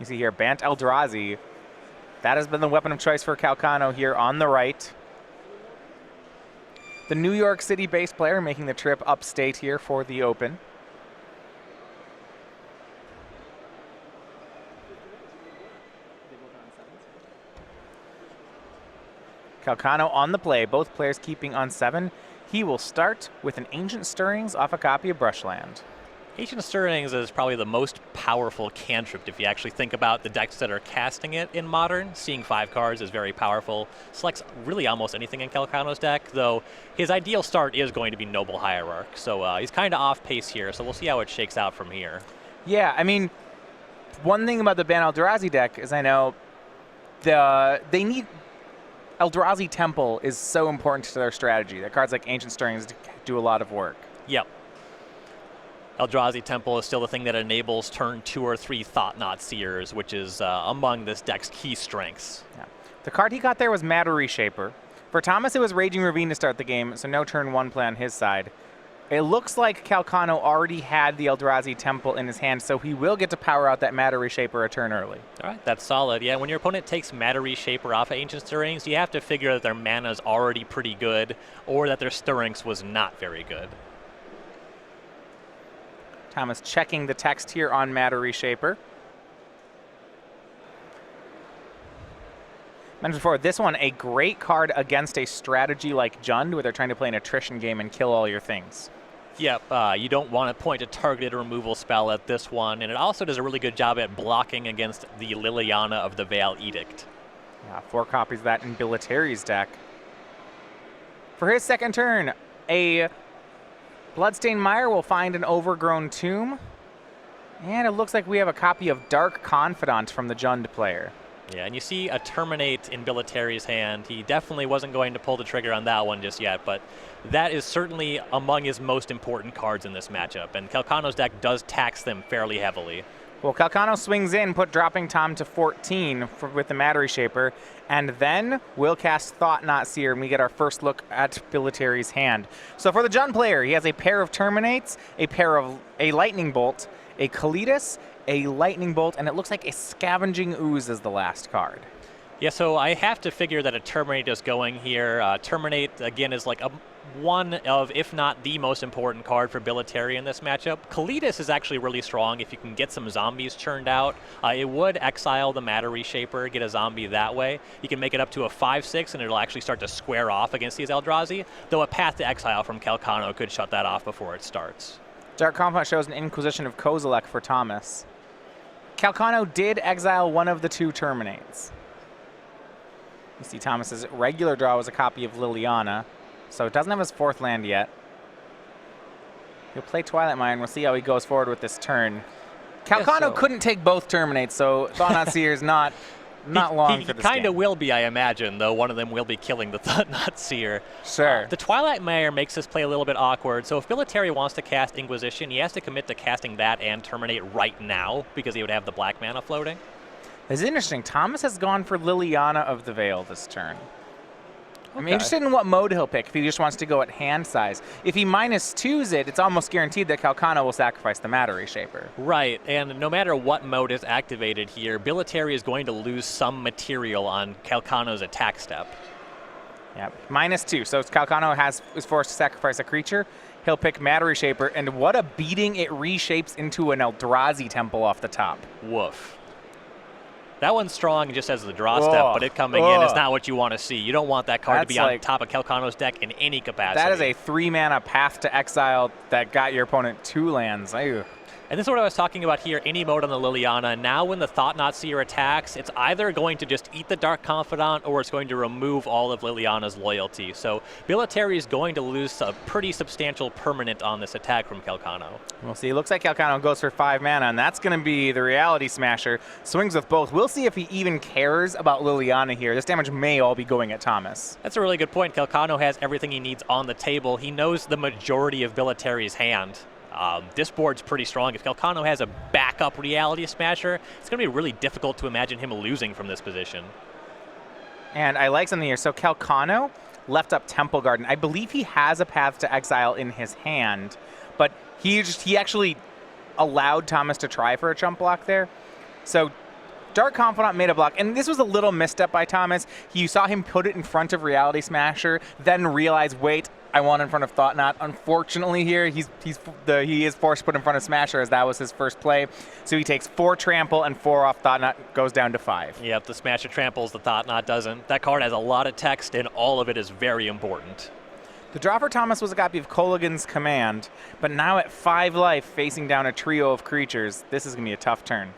You see here, Bant Eldrazi. That has been the weapon of choice for Calcano here on the right. The New York City-based player making the trip upstate here for the Open. Calcano on the play, both players keeping on 7. He will start with an Ancient Stirrings off a copy of Brushland. Ancient Stirrings is probably the most powerful cantrip if you actually think about the decks that are casting it in Modern. Seeing 5 cards is very powerful. Selects really almost anything in Calcano's deck, though his ideal start is going to be Noble Hierarch. So he's kind of off pace here, so we'll see how it shakes out from here. Yeah, I mean, one thing about the Bant Eldrazi deck is I know they need... Eldrazi Temple is so important to their strategy. That cards like Ancient Stirrings do a lot of work. Yep. Eldrazi Temple is still the thing that enables turn 2 or 3 Thought-Knot Seers, which is among this deck's key strengths. Yeah. The card he got there was Matter Reshaper. For Thomas, it was Raging Ravine to start the game, so no turn 1 play on his side. It looks like Calcano already had the Eldrazi Temple in his hand, so he will get to power out that Matter Reshaper a turn early. All right, that's solid. Yeah, when your opponent takes Matter Reshaper off of Ancient Stirrings, you have to figure that their mana's already pretty good, or that their Stirrings was not very good. Thomas checking the text here on Matter Reshaper. Mentioned before, this one, a great card against a strategy like Jund, where they're trying to play an attrition game and kill all your things. Yep, you don't want to point a targeted removal spell at this one, and it also does a really good job at blocking against the Liliana of the Veil Edict. Yeah, 4 copies of that in Billiteri's deck. For his second turn, a Bloodstained Mire will find an Overgrown Tomb, and it looks like we have a copy of Dark Confidant from the Jund player. Yeah, and you see a Terminate in Billiteri's hand. He definitely wasn't going to pull the trigger on that one just yet, but that is certainly among his most important cards in this matchup, and Calcano's deck does tax them fairly heavily. Well, Calcano swings in, dropping Tom to 14 with the Matter Reshaper, and then we'll cast Thought-Knot Seer, and we get our first look at Billiteri's hand. So for the Jund player, he has a pair of Terminates, a Lightning Bolt, a Kalitas, a Lightning Bolt, and it looks like a Scavenging Ooze is the last card. Yeah, so I have to figure that a Terminate is going here. Terminate, again, is like one of, if not the most important card for Billitteri in this matchup. Kalitas is actually really strong if you can get some zombies churned out. It would exile the Matter Reshaper, get a zombie that way. You can make it up to a 5/6, and it'll actually start to square off against these Eldrazi, though a Path to Exile from Calcano could shut that off before it starts. Dark Confidant shows an Inquisition of Kozilek for Thomas. Calcano did exile one of the 2 Terminates. You see Thomas's regular draw was a copy of Liliana, so it doesn't have his 4th land yet. He'll play Twilight Mire, and we'll see how he goes forward with this turn. Calcano couldn't take both Terminates, so Thought-Knot Seer is not long for this game. He kind of will be, I imagine, though one of them will be killing the Thought-Knot Seer. Sure. The Twilight Mire makes this play a little bit awkward, so if Billitteri wants to cast Inquisition, he has to commit to casting that and Terminate right now, because he would have the black mana floating. It's interesting. Thomas has gone for Liliana of the Veil this turn. Okay. I'm interested in what mode he'll pick if he just wants to go at hand size. If he -2s it, it's almost guaranteed that Calcano will sacrifice the Matter Reshaper. Right, and no matter what mode is activated here, Billitteri is going to lose some material on Calcano's attack step. Yeah, -2. So Calcano is forced to sacrifice a creature. He'll pick Matter Reshaper, and what a beating it reshapes into an Eldrazi Temple off the top. Woof. That one's strong just as the draw step, but it coming in is not what you want to see. You don't want that card to be on top of Calcano's deck in any capacity. That is a 3-mana Path to Exile that got your opponent 2 lands. Ew. And this is what I was talking about here, any mode on the Liliana. Now when the Thought-Knot Seer attacks, it's either going to just eat the Dark Confidant or it's going to remove all of Liliana's loyalty. So Billitteri is going to lose a pretty substantial permanent on this attack from Calcano. We'll see. It looks like Calcano goes for 5 mana, and that's going to be the Reality Smasher. Swings with both. We'll see if he even cares about Liliana here. This damage may all be going at Thomas. That's a really good point. Calcano has everything he needs on the table. He knows the majority of Billiteri's hand. This board's pretty strong. If Calcano has a backup Reality Smasher, it's going to be really difficult to imagine him losing from this position. And I like something here. So Calcano left up Temple Garden. I believe he has a Path to Exile in his hand, but he actually allowed Thomas to try for a chump block there. So Dark Confidant made a block, and this was a little misstep by Thomas. You saw him put it in front of Reality Smasher, then realize, wait, I want in front of Thought Knot. Unfortunately here, he is forced to put in front of Smasher, as that was his first play. So he takes 4 trample and 4 off Thought Knot, goes down to 5. Yep, the Smasher tramples, the Thought Knot doesn't. That card has a lot of text, and all of it is very important. The draw for Thomas was a copy of Kolaghan's Command, but now at 5 life, facing down a trio of creatures, this is going to be a tough turn.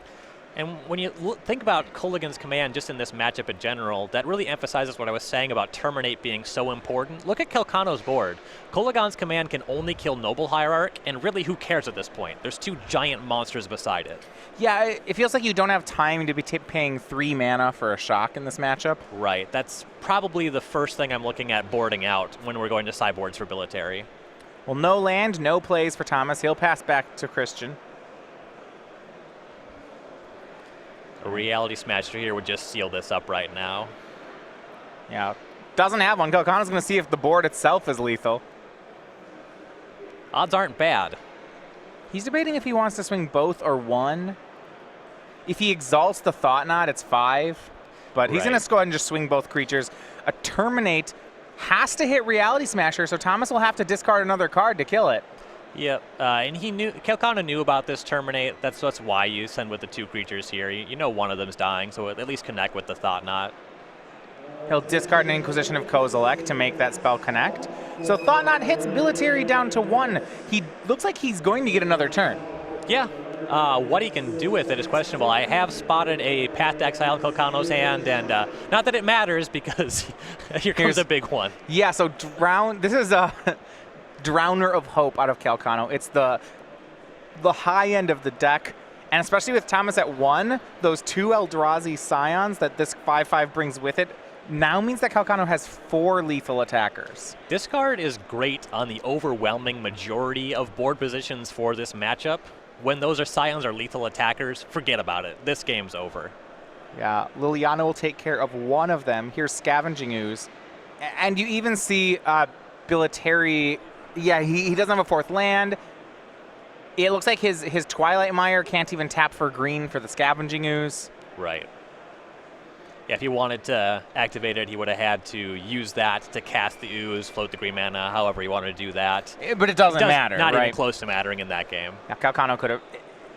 And when you think about Kolaghan's Command just in this matchup in general, that really emphasizes what I was saying about Terminate being so important. Look at Calcano's board. Kolaghan's Command can only kill Noble Hierarch, and really who cares at this point? There's 2 giant monsters beside it. Yeah, it feels like you don't have time to be paying 3 mana for a shock in this matchup. Right, that's probably the first thing I'm looking at boarding out when we're going to sideboards for Billitteri. Well, no land, no plays for Thomas. He'll pass back to Christian. A Reality Smasher here would just seal this up right now. Yeah, doesn't have one. Calcano's going to see if the board itself is lethal. Odds aren't bad. He's debating if he wants to swing both or one. If he exalts the Thought Knot, it's 5. But he's going to go ahead and just swing both creatures. A Terminate has to hit Reality Smasher, so Thomas will have to discard another card to kill it. Yep, and Calcano knew about this Terminate. That's why you send with the 2 creatures here. You know one of them's dying, so at least connect with the Thought Knot. He'll discard an Inquisition of Kozilek to make that spell connect. So Thought Knot hits Billitteri down to 1. He looks like he's going to get another turn. Yeah, what he can do with it is questionable. I have spotted a Path to Exile in Calcano's hand, and not that it matters because here comes a big one. Yeah, so this is a Drowner of Hope out of Calcano. It's the high end of the deck, and especially with Thomas at 1, those 2 Eldrazi Scions that this 5/5 brings with it now means that Calcano has 4 lethal attackers. This card is great on the overwhelming majority of board positions for this matchup. When those are Scions or lethal attackers, forget about it. This game's over. Yeah, Liliana will take care of one of them. Here's Scavenging Ooze. And you even see Billitteri. Yeah, he doesn't have a 4th land. It looks like his Twilight Mire can't even tap for green for the Scavenging Ooze. Right. Yeah, if he wanted to activate it, he would have had to use that to cast the Ooze, float the green mana, however he wanted to do that. But it doesn't matter, Not right? even close to mattering in that game. Yeah, Calcano could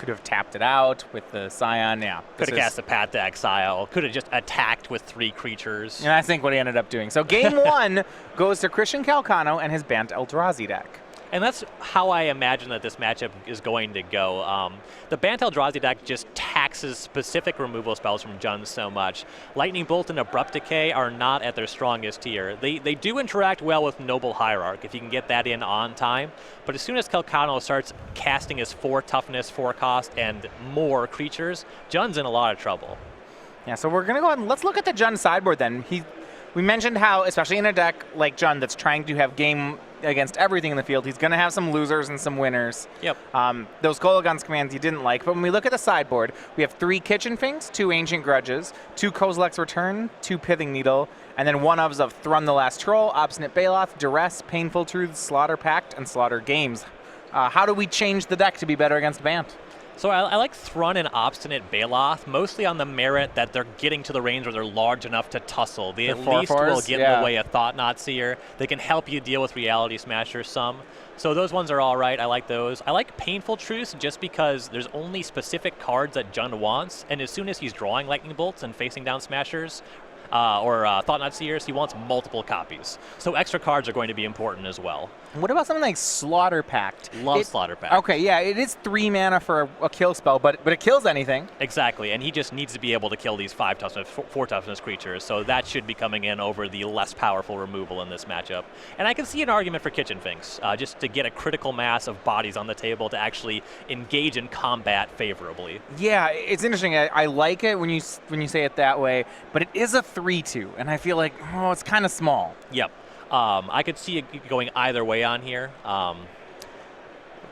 have tapped it out with the Scion. Yeah, could have cast a Path to Exile. Could have just attacked with 3 creatures. And I think what he ended up doing. So game 1 goes to Christian Calcano and his Bant Eldrazi deck. And that's how I imagine that this matchup is going to go. The Bant Eldrazi deck just taxes specific removal spells from Jund so much. Lightning Bolt and Abrupt Decay are not at their strongest tier. They do interact well with Noble Hierarch if you can get that in on time. But as soon as Calcano starts casting his 4 toughness, 4 cost, and more creatures, Jund's in a lot of trouble. Yeah, so we're going to go ahead and let's look at the Jund sideboard then. We mentioned how, especially in a deck like Jund that's trying to have game against everything in the field, he's going to have some losers and some winners. Yep. Those Kolaghan's Commands you didn't like, but when we look at the sideboard, we have 3 Kitchen Finks, 2 Ancient Grudges, 2 Kozilek's Return, 2 Pithing Needle, and then 1/ofs of Thrun the Last Troll, Obstinate Baloth, Duress, Painful Truths, Slaughter Pact, and Slaughter Games. How do we change the deck to be better against Bant? So I like Thrun and Obstinate Baloth, mostly on the merit that they're getting to the range where they're large enough to tussle. They at least will get in the way of Thought Knot Seer. They can help you deal with Reality Smasher some. So those ones are all right. I like those. I like Painful Truce just because there's only specific cards that Jund wants, and as soon as he's drawing Lightning Bolts and facing down Smashers, or Thought Knot Seers, he wants multiple copies. So extra cards are going to be important as well. What about something like Slaughter Pact? Love Slaughter Pact. Okay, yeah, it is 3 mana for a kill spell, but it kills anything. Exactly, and he just needs to be able to kill these 5 toughness, 4 toughness creatures, so that should be coming in over the less powerful removal in this matchup. And I can see an argument for Kitchen Finks, just to get a critical mass of bodies on the table to actually engage in combat favorably. Yeah, it's interesting. I like it when you say it that way, but it is a 3/2, and I feel like, it's kind of small. Yep. I could see it going either way on here.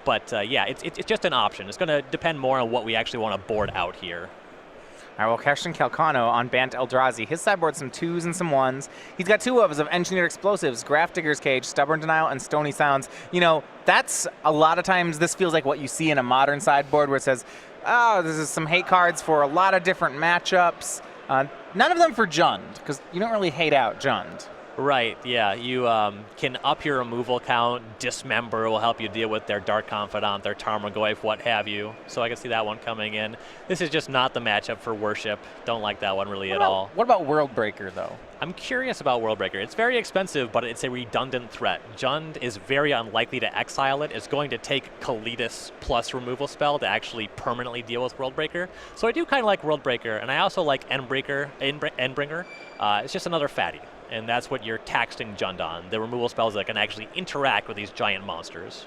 But yeah, it's just an option. It's going to depend more on what we actually want to board out here. All right, well, Christian Calcano on Bant Eldrazi. His sideboard's some 2s and some 1s. He's got 2 of Engineered Explosives, Graft Digger's Cage, Stubborn Denial, and Stony Sounds. You know, that's a lot of times, this feels like what you see in a modern sideboard where it says, oh, this is some hate cards for a lot of different matchups. None of them for Jund, because you don't really hate out Jund. Right, yeah. You can up your removal count. Dismember will help you deal with their Dark Confidant, their Tarmogoyf, what have you. So I can see that one coming in. This is just not the matchup for Worship. Don't like that one really at all. What about Worldbreaker, though? I'm curious about Worldbreaker. It's very expensive, but it's a redundant threat. Jund is very unlikely to exile it. It's going to take Kalitas plus removal spell to actually permanently deal with Worldbreaker. So I do kind of like Worldbreaker, and I also like Endbringer. It's just another fatty. And that's what you're taxing Jund on, the removal spells that can actually interact with these giant monsters.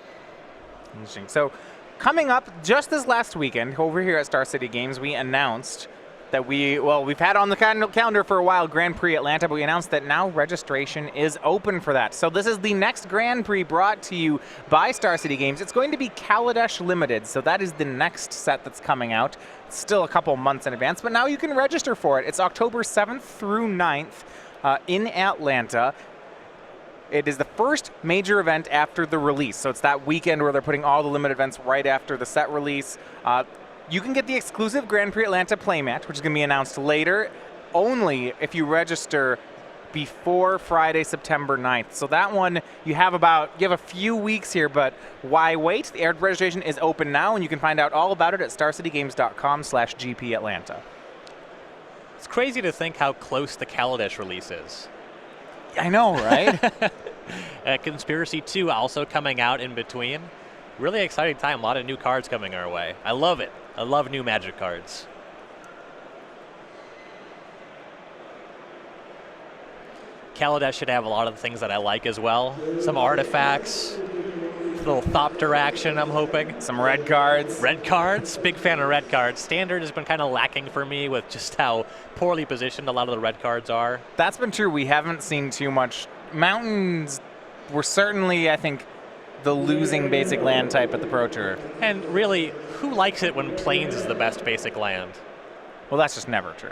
Interesting. So coming up just this last weekend over here at Star City Games, we announced that we've had on the calendar for a while Grand Prix Atlanta, but we announced that now registration is open for that. So this is the next Grand Prix brought to you by Star City Games. It's going to be Kaladesh Limited, so that is the next set that's coming out. It's still a couple months in advance, but now you can register for it. It's October 7th through 9th. In Atlanta. It is the first major event after the release. So it's that weekend where they're putting all the limited events right after the set release. You can get the exclusive Grand Prix Atlanta playmat, which is going to be announced later, only if you register before Friday, September 9th. So that one, you have a few weeks here, but why wait? The aired registration is open now, and you can find out all about it at starcitygames.com/GP Atlanta. It's crazy to think how close the Kaladesh release is. I know, right? Conspiracy 2 also coming out in between. Really exciting time. A lot of new cards coming our way. I love it. I love new Magic cards. Kaladesh should have a lot of the things that I like as well. Some artifacts. A little Thopter action, I'm hoping. Some red cards. Red cards? Big fan of red cards. Standard has been kind of lacking for me with just how poorly positioned a lot of the red cards are. That's been true. We haven't seen too much. Mountains were certainly, I think, the losing basic land type at the Pro Tour. And really, who likes it when Plains is the best basic land? Well, that's just never true.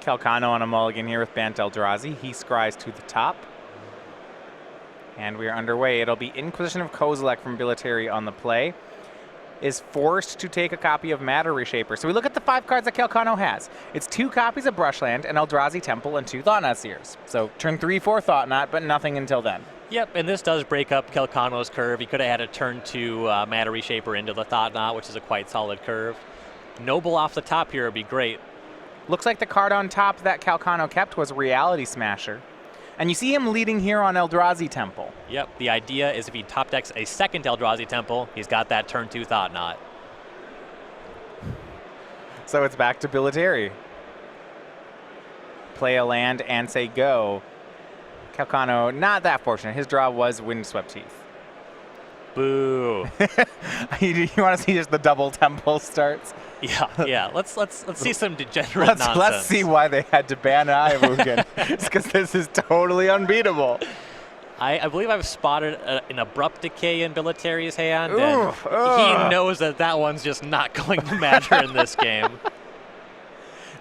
Calcano on a mulligan here with Bant Eldrazi. He scries to the top. And we are underway. It'll be Inquisition of Kozilek from Billitteri on the play. Is forced to take a copy of Matter Reshaper. So we look at the 5 cards that Calcano has. It's 2 copies of Brushland, an Eldrazi Temple, and 2 Thought-Knot Seers. So turn 3 for Thought-Knot, but nothing until then. Yep, and this does break up Calcano's curve. He could have had a turn 2 Matter Reshaper into the Thought-Knot, which is a quite solid curve. Noble off the top here would be great. Looks like the card on top that Calcano kept was Reality Smasher. And you see him leading here on Eldrazi Temple. Yep, the idea is if he top decks a second Eldrazi Temple, he's got that turn 2 Thought-Knot. So it's back to Billitteri. Play a land and say go. Calcano, not that fortunate. His draw was Windswept Teeth. Boo. You want to see just the double temple starts? Yeah. Let's see some degenerate nonsense. Let's see why they had to ban Ayavugan. It's because this is totally unbeatable. I believe I've spotted an Abrupt Decay in Billiteri's hand, and he knows that one's just not going to matter in this game.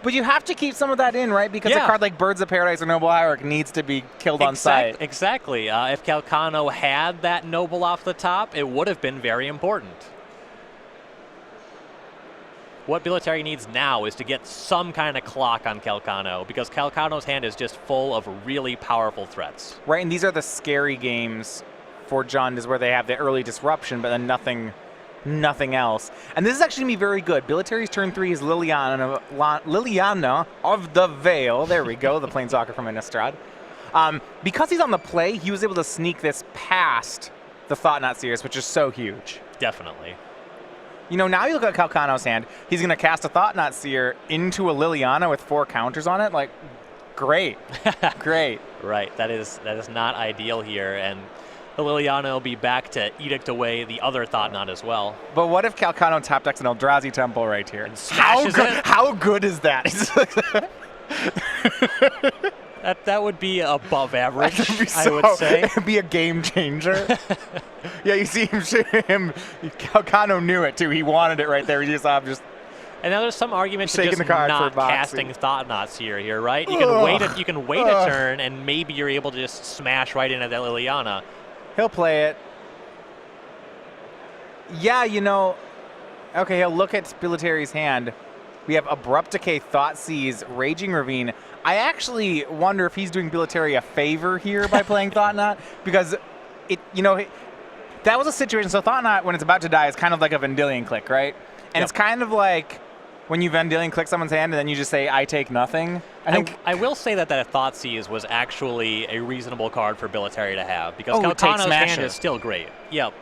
But you have to keep some of that in, right? Because a card like Birds of Paradise or Noble Hierarch needs to be killed on sight. Exactly. If Calcano had that Noble off the top, it would have been very important. What Billitteri needs now is to get some kind of clock on Calcano, because Calcano's hand is just full of really powerful threats. Right, and these are the scary games for Jund, is where they have the early disruption, but then nothing else. And this is actually going to be very good. Billiteri's turn 3 is Liliana of the Veil. There we go, the Planeswalker from Innistrad. Because he's on the play, he was able to sneak this past the Thought-Knot Seers, which is so huge. Definitely. You know, now you look at Calcano's hand, he's going to cast a Thought-Knot Seer into a Liliana with 4 counters on it. Like, great. Great. Right, that is not ideal here, and the Liliana will be back to edict away the other Thought-Knot as well. But what if Calcano top decks an Eldrazi Temple right here? And smashes it? How good is that? That would be above average, I would say. It'd be a game changer. Yeah, you see him, Calcano knew it too. He wanted it right there. He just And now there's some argument to Shaking just the card not for boxing. casting Thought-Knots here, right? You can wait a turn, and maybe you're able to just smash right into that Liliana. He'll play it. Yeah, you know, okay, he'll look at Billiteri's hand. We have Abrupt Decay, Thoughtseize, Raging Ravine. I actually wonder if he's doing Billitteri a favor here by playing Thought-Knot, because that was a situation. So Thought-Knot, when it's about to die, is kind of like a Vendilion click, right? And it's kind of like when you Vendilion click someone's hand and then you just say, I take nothing. I will say that Thoughtseize was actually a reasonable card for Billitteri to have, because Take Calcano's hand Smasher. is still great. Yep.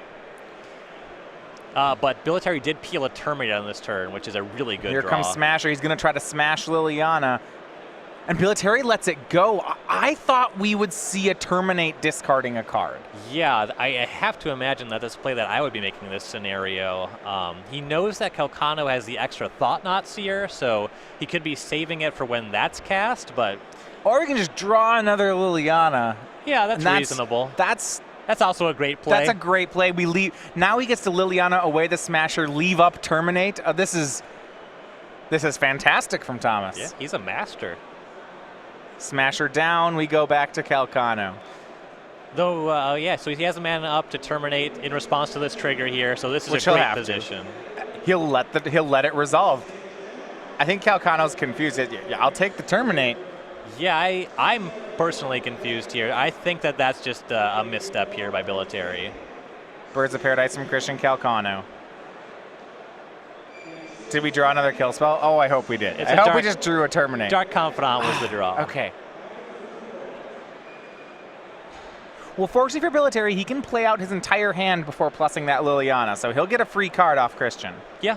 But Billitteri did peel a Terminator on this turn, which is a really good Here draw. comes Smasher. He's going to try to smash Liliana. And Billitteri lets it go. I thought we would see a Terminate discarding a card. Yeah, I have to imagine that this play that I would be making in this scenario, he knows that Calcano has the extra Thought-Knot Seer, so he could be saving it for when that's cast, but... Or we can just draw another Liliana. Yeah, that's reasonable. That's also a great play. That's a great play. We leave. Now he gets to Liliana away the Smasher, leave up Terminate. This is fantastic from Thomas. Yeah, he's a master. Smasher down, we go back to Calcano. Though, yeah, so he has a mana up to Terminate in response to this trigger here, so this is Which a he'll great have to. position. He'll let it resolve. I think Calcano's confused. Yeah, I'll take the Terminate. Yeah, I'm personally confused here. I think that that's just a misstep here by Billitteri. Birds of Paradise from Christian Calcano. Did we draw another kill spell? Oh, I hope we did. I hope we just drew a Terminate. Dark Confidant was the draw. Okay. Well, fortunately for Billitteri, he can play out his entire hand before plussing that Liliana, so he'll get a free card off Christian. Yeah.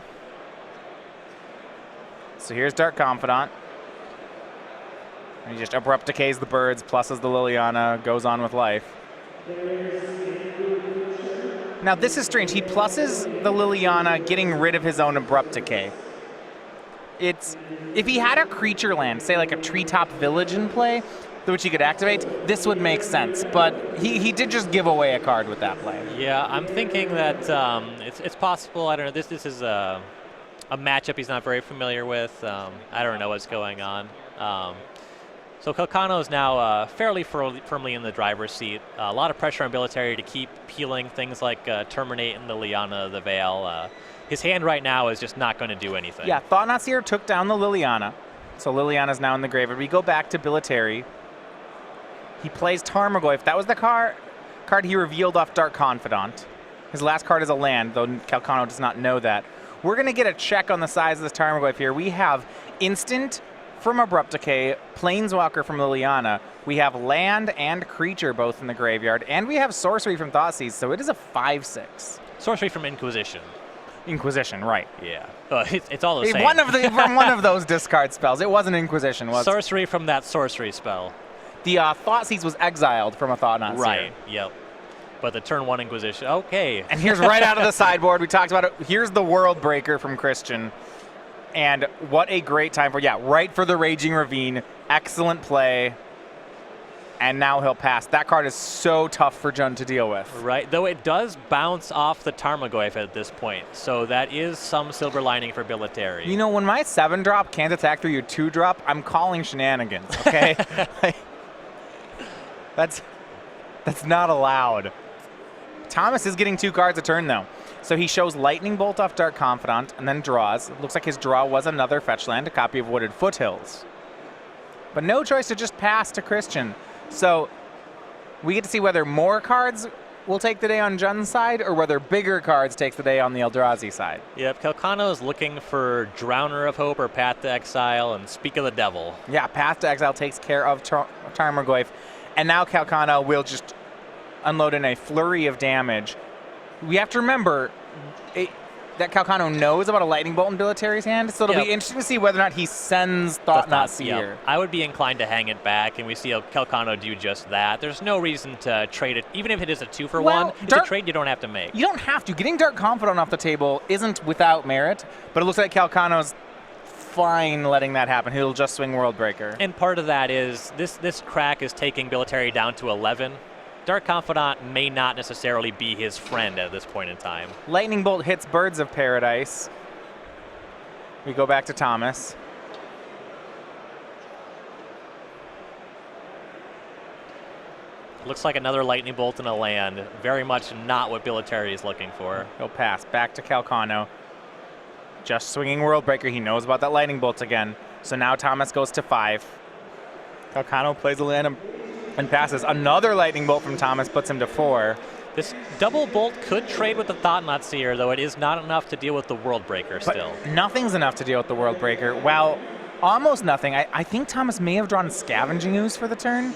So here's Dark Confidant. He just Abrupt Decays the birds, pluses the Liliana, goes on with life. Now this is strange. He pluses the Liliana, getting rid of his own Abrupt Decay. If he had a creature land, say like a Treetop Village in play, which he could activate, this would make sense. But he did just give away a card with that play. Yeah, I'm thinking that it's possible. I don't know. This is a matchup he's not very familiar with. I don't know what's going on. So Calcano is now fairly firmly in the driver's seat. A lot of pressure on Billitteri to keep peeling things like Terminate and Liliana, the Veil. His hand right now is just not going to do anything. Yeah, Thought-Knot Seer took down the Liliana. So Liliana's now in the graveyard. We go back to Billitteri. He plays Tarmogoyf. That was the card he revealed off Dark Confidant. His last card is a land, though Calcano does not know that. We're going to get a check on the size of this Tarmogoyf here. We have instant from Abrupt Decay, Planeswalker from Liliana. We have land and creature both in the graveyard, and we have sorcery from Thoughtseize, so it is a 5/6. Sorcery from Inquisition. Inquisition, right. Yeah. It's all the same. From one of those discard spells. It wasn't Inquisition, was it? Sorcery from that sorcery spell. The Thoughtseize was exiled from a Thought-Knot Seer. Right, yep. But the turn 1 Inquisition, okay. And here's right out of the sideboard. We talked about it. Here's the World Breaker from Christian. And what a great time for, right for the Raging Ravine. Excellent play. And now he'll pass. That card is so tough for Jun to deal with. Right, though it does bounce off the Tarmogoyf at this point. So that is some silver lining for Billitteri. You know, when my 7-drop can't attack through your 2-drop, I'm calling shenanigans, okay? That's not allowed. Thomas is getting 2 cards a turn, though. So he shows Lightning Bolt off Dark Confidant and then draws. It looks like his draw was another fetch land, a copy of Wooded Foothills. But no choice to just pass to Christian. So we get to see whether more cards will take the day on Jun's side or whether bigger cards takes the day on the Eldrazi side. Yep, Calcano is looking for Drowner of Hope or Path to Exile and Speak of the Devil. Yeah, Path to Exile takes care of Tarmogoyf. And now Calcano will just unload in a flurry of damage. We have to remember that Calcano knows about a Lightning Bolt in Billiteri's hand, so it'll be interesting to see whether or not he sends Thought-Knot Seer. Yep. I would be inclined to hang it back, and we see Calcano do just that. There's no reason to trade it, even if it is a 2-for-1. It's a trade you don't have to make. You don't have to. Getting Dark Confidant off the table isn't without merit, but it looks like Calcano's fine letting that happen. He'll just swing World Breaker. And part of that is this crack is taking Billitteri down to 11. Dark Confidant may not necessarily be his friend at this point in time. Lightning Bolt hits Birds of Paradise. We go back to Thomas. Looks like another lightning bolt in a land. Very much not what Billitteri is looking for. He'll pass back to Calcano. Just swinging World Breaker. He knows about that lightning bolt again. So now Thomas goes to 5. Calcano plays a land and passes. Another lightning bolt from Thomas puts him to 4. This double bolt could trade with the Thought-Knot Seer, though it is not enough to deal with the World Breaker still. But nothing's enough to deal with the World Breaker. Well, almost nothing. I think Thomas may have drawn Scavenging Ooze for the turn.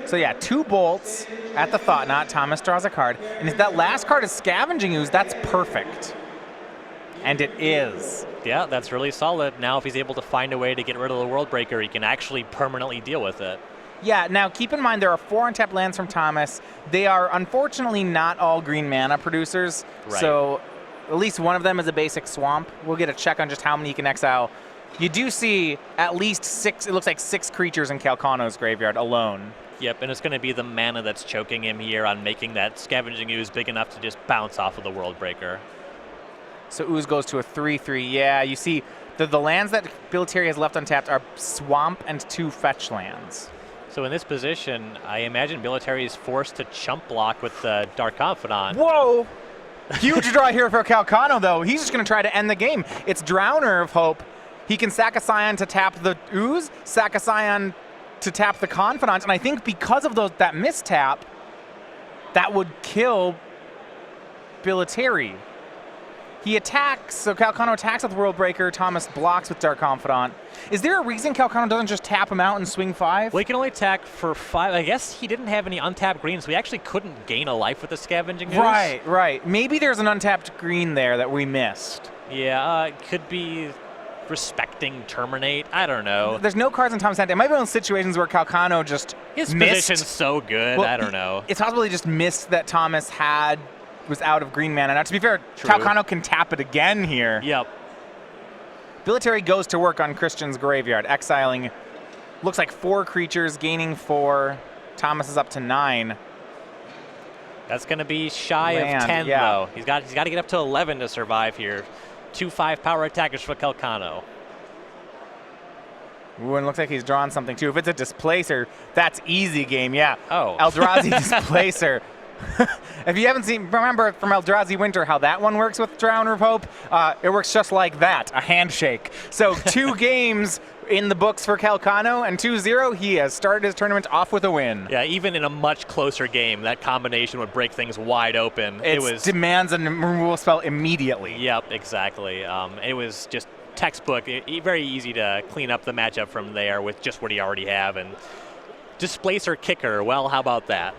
So yeah, 2 bolts at the Thought-Knot. Thomas draws a card. And if that last card is Scavenging Ooze, that's perfect. And it is. Yeah, that's really solid. Now if he's able to find a way to get rid of the World Breaker, he can actually permanently deal with it. Yeah, now keep in mind there are 4 untapped lands from Thomas. They are unfortunately not all green mana producers. Right. So at least one of them is a basic swamp. We'll get a check on just how many you can exile. You do see at least 6, it looks like 6 creatures in Calcano's graveyard alone. Yep, and it's going to be the mana that's choking him here on making that Scavenging Ooze big enough to just bounce off of the World Breaker. So Ooze goes to a 3/3. Yeah, you see the lands that Billitteri has left untapped are Swamp and 2 fetch lands. So in this position, I imagine Billitteri is forced to chump block with the Dark Confidant. Whoa! Huge draw here for Calcano, though. He's just going to try to end the game. It's Drowner of Hope. He can sack a Scion to tap the Ooze, sack a Scion to tap the Confidant, and I think because of that mistap, that would kill Billitteri. He attacks, so Calcano attacks with World Breaker, Thomas blocks with Dark Confidant. Is there a reason Calcano doesn't just tap him out and swing 5? Well, he can only attack for 5. I guess he didn't have any untapped green, so he actually couldn't gain a life with the Scavenging Ooze. Right, right. Maybe there's an untapped green there that we missed. Yeah, it could be respecting Terminate. I don't know. There's no cards in Thomas' hand. It might be one of those situations where Calcano just His missed. position's so good, Well, I don't know. It's possible he just missed that Thomas was out of green mana. Now, to be fair, True. Calcano can tap it again here. Yep. Billitteri goes to work on Christian's graveyard, exiling, looks like 4 creatures, gaining 4. Thomas is up to 9. That's going to be shy Land, of 10, yeah. though. He's got to get up to 11 to survive here. 2 5-power attackers for Calcano. Ooh, and it looks like he's drawn something, too. If it's a Displacer, that's easy game, yeah. Oh. Eldrazi Displacer. If you haven't seen, remember from Eldrazi Winter how that one works with Drowner of Hope? It works just like that, a handshake. So 2 games in the books for Calcano, and 2-0, he has started his tournament off with a win. Yeah, even in a much closer game, that combination would break things wide open. It demands a removal spell immediately. Yep, exactly. It was just textbook. Very easy to clean up the matchup from there with just what he already have. And Displacer Kicker, well, how about that?